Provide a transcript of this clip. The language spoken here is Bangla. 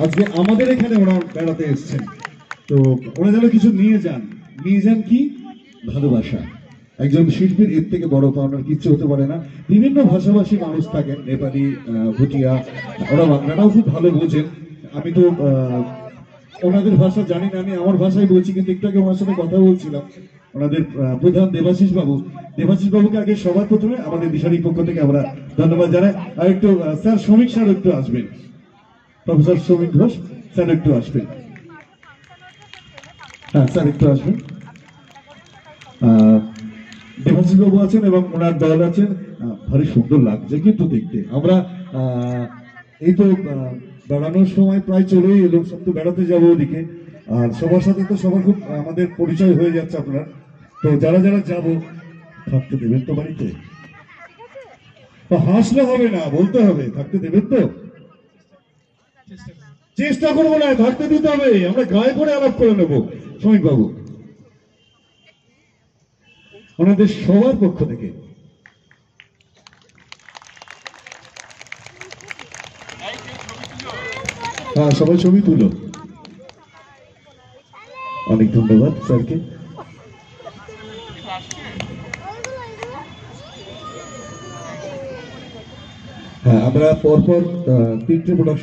আজকে আমাদের এখানে ওরা বেড়াতে এসছেন, তো ওরা যেন কিছু নিয়ে যান কি ভালোবাসা। একজন শিল্পীর এর থেকে বড় পাওনার কিছু হতে পারে না। বিভিন্ন ভাষাভাষী মানুষ থাকেন, নেপালি, ভুটিয়া, ওরা বাংলাটাও খুব ভালো বোঝেন। আমি তো ওনাদের ভাষা জানি না, আমি আমার ভাষায় বলছি, কিন্তু একটু আগে ওনার সাথে কথা বলছিলাম। ওনাদের প্রধান দেবাশিস বাবুকে আগে সবার প্রথমে আমাদের দিশারির পক্ষ থেকে আমরা ধন্যবাদ জানাই। আর একটু স্যার শ্রমিক স্যার একটু আসবেন, প্রফেসর শ্রমিক ঘোষ স্যার একটু আসবেন। হ্যাঁ স্যার একটু আসবেন। দেবাশিস বাবু আছেন এবং ওনার দল আছেন। ভারী সুন্দর লাগছে কিন্তু দেখতে। আমরা এই তো বেড়ানোর সময় প্রায় চলে এলো, সব তো বেড়াতে যাবো ওদিকে। আর সবার সাথে তো সবার খুব আমাদের পরিচয় হয়ে যাচ্ছে আপনার। তো যারা যারা যাবো, থাকতে দেবেন তো বাড়িতে? হাসলে হবে না, বলতে হবে থাকতে দেবেন তো। চেষ্টা করবো না, থাকতে দিতে হবে। আমরা গায়ে করে আলাপ করে নেবো শ্রমিক বাবু ওনাদের সবার পক্ষ থেকে। হ্যাঁ সবাই ছবি তুলো। অনেক ধন্যবাদ স্যারকে। হ্যাঁ আমরা পরপর তিনটে প্রোডাকশন